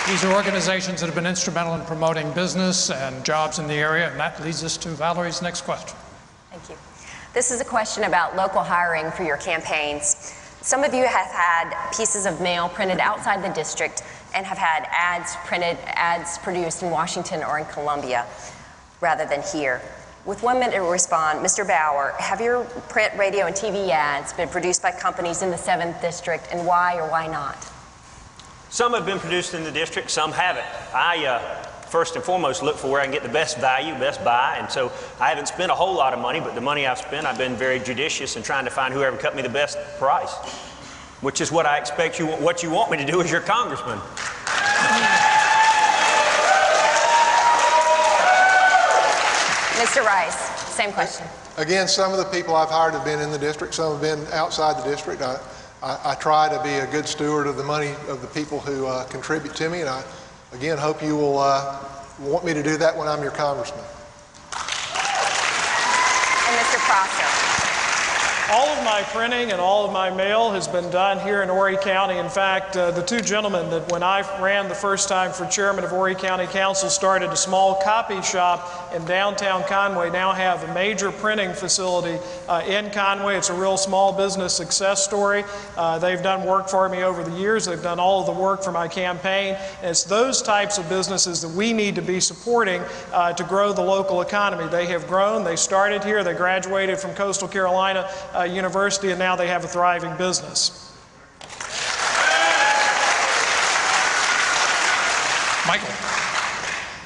These are organizations that have been instrumental in promoting business and jobs in the area, and that leads us to Valerie's next question. Thank you. This is a question about local hiring for your campaigns. Some of you have had pieces of mail printed outside the district and have had ads produced in Washington or in Columbia rather than here. With 1 minute to respond, Mr. Bauer, have your print, radio, and TV ads been produced by companies in the 7th District, and why or why not? Some have been produced in the district, some haven't. I first and foremost look for where I can get the best value, best buy, and so I haven't spent a whole lot of money, but the money I've spent, I've been very judicious in trying to find whoever cut me the best price, which is what I expect what you want me to do as your congressman. Mr. Rice, same question. Again, some of the people I've hired have been in the district, some have been outside the district. I try to be a good steward of the money of the people who contribute to me, and I, again, hope you will want me to do that when I'm your congressman. And Mr. Prosser. All of my printing and all of my mail has been done here in Horry County. In fact, the two gentlemen that when I ran the first time for chairman of Horry County Council started a small copy shop in downtown Conway now have a major printing facility in Conway. It's a real small business success story. They've done work for me over the years. They've done all of the work for my campaign. And it's those types of businesses that we need to be supporting to grow the local economy. They have grown. They started here. They graduated from Coastal Carolina University, and now they have a thriving business. Michael.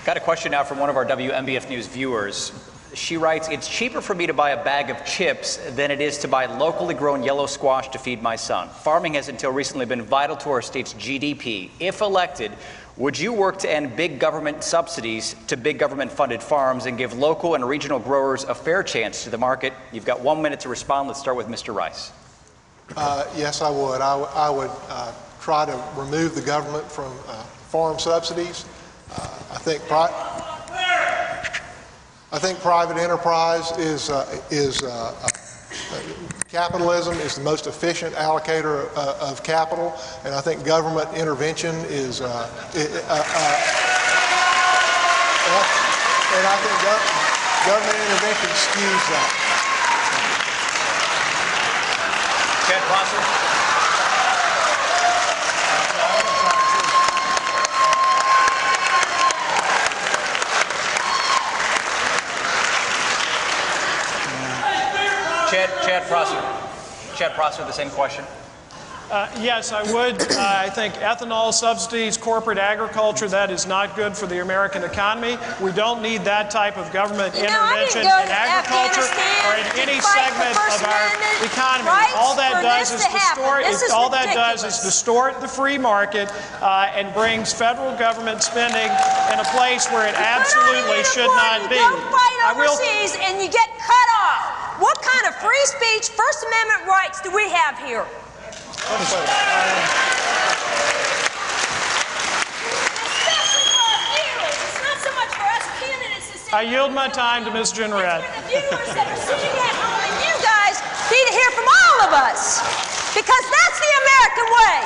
Got a question now from one of our WMBF News viewers. She writes, "It's cheaper for me to buy a bag of chips than it is to buy locally grown yellow squash to feed my son. Farming has until recently been vital to our state's GDP. If elected, would you work to end big government subsidies to big government funded farms and give local and regional growers a fair chance to the market?" You've got 1 minute to respond. Let's start with Mr. Rice. Yes, I would. I would try to remove the government from farm subsidies. I think private enterprise is capitalism is the most efficient allocator of capital, and I think government intervention is and I think government intervention skews that. Chad Prosser. Chad Prosser, the same question. Yes, I would. I think ethanol subsidies, corporate agriculture, that is not good for the American economy. We don't need that type of government intervention in agriculture or in any segment of our economy. All that does is distort the free market and brings federal government spending in a place where it absolutely should not be. You go fight overseas and you get cut off. What kind of free speech, First Amendment rights do we have here? I yield my time to Ms. Jenerette. The viewers that are sitting at home, and you guys need to hear from all of us, because that's the American way.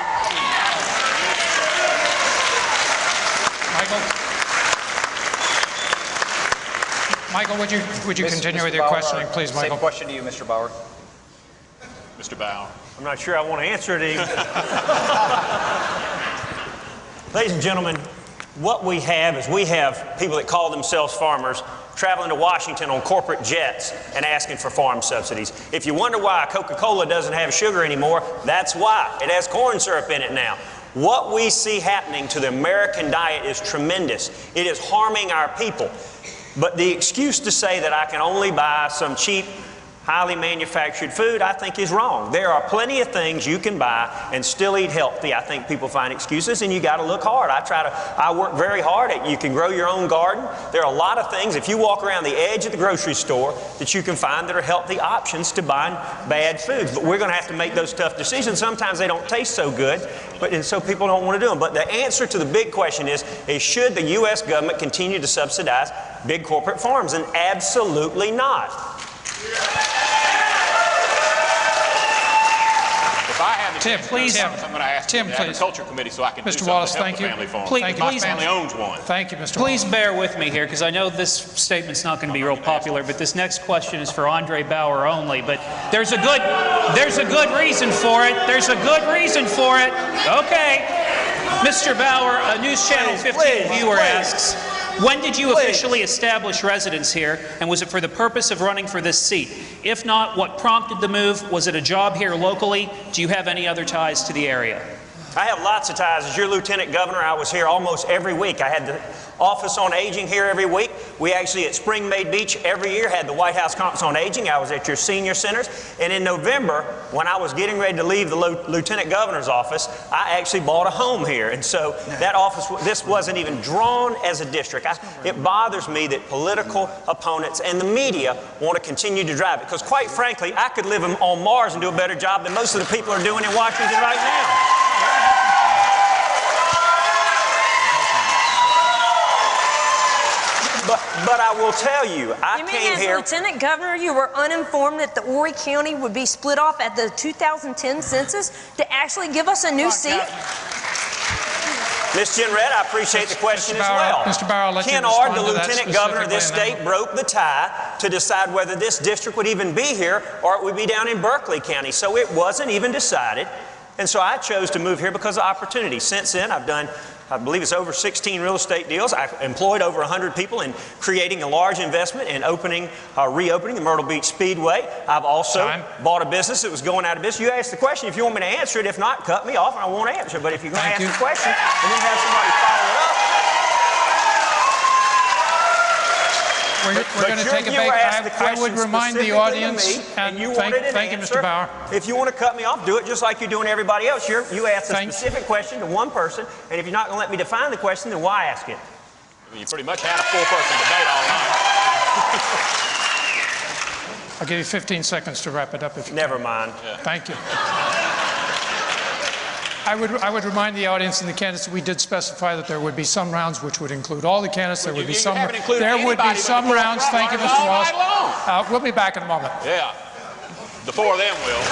Michael, would you continue with your questioning, please, Michael? Same question to you, Mr. Bauer. Mr. Bauer. I'm not sure I want to answer it even. Ladies and gentlemen, what we have is we have people that call themselves farmers traveling to Washington on corporate jets and asking for farm subsidies. If you wonder why Coca-Cola doesn't have sugar anymore, that's why. It has corn syrup in it now. What we see happening to the American diet is tremendous. It is harming our people. But the excuse to say that I can only buy some cheap, highly manufactured food, I think is wrong. There are plenty of things you can buy and still eat healthy. I think people find excuses, and you got to look hard. I work very hard at, you can grow your own garden. There are a lot of things, if you walk around the edge of the grocery store, that you can find that are healthy options to buying bad foods. But we're going to have to make those tough decisions. Sometimes they don't taste so good, and so people don't want to do them. But the answer to the big question is should the U.S. government continue to subsidize big corporate farms? And absolutely not. If I had the Tim, please. I'm going to ask Tim, the please. Agriculture Committee so I can do Mr. something Wallace, to help thank the you. family farm. Please, Because my please. family owns one. Thank you, Mr. Please Wallace. bear with me here, because I know this statement's not going to be real popular, but this next question is for Andre Bauer only. But there's a good reason for it. There's a good reason for it. Okay. Mr. Bauer, a News Channel 15 viewer asks, when did you officially establish residence here, and was it for the purpose of running for this seat? If not, what prompted the move? Was it a job here locally? Do you have any other ties to the area? I have lots of ties. As your lieutenant governor, I was here almost every week. I had the Office on Aging here every week. We actually at Spring Maid Beach every year had the White House Conference on Aging. I was at your senior centers. And in November, when I was getting ready to leave the lieutenant governor's office, I actually bought a home here. And so that office, this wasn't even drawn as a district. It bothers me that political opponents and the media want to continue to drive it. Because quite frankly, I could live on Mars and do a better job than most of the people are doing in Washington right now. But I will tell you, I came here. As Lieutenant Governor, you were uninformed that the Horry County would be split off at the 2010 census to actually give us a new seat? Ms. Jenerette, I appreciate the question as well. Mr. Bauer, let Ken you Ard, respond the to that lieutenant governor of this specifically, state, broke the tie to decide whether this district would even be here or it would be down in Berkeley County. So it wasn't even decided. And so I chose to move here because of opportunity. Since then, I've done, I believe it's over 16 real estate deals. I've employed over 100 people in creating a large investment in reopening the Myrtle Beach Speedway. I've also bought a business that was going out of business. You asked the question if you want me to answer it. If not, cut me off and I won't answer. But if you're going to ask the question and then have somebody follow it up. We're going to take it back. I would remind the audience, and you thank wanted an you, answer. Mr. Bauer. If you want to cut me off, do it just like you're doing everybody else. You asked a specific question to one person, and if you're not going to let me define the question, then why ask it? You pretty much had a four-person debate all night. I'll give you 15 seconds to wrap it up if you Never mind. Yeah. Thank you. I would remind the audience and the candidates that we did specify that there would be some rounds which would include all the candidates. There would be some. There would be some rounds. Thank you, Mr. Wallace. We'll be back in a moment. Yeah. The four of them will.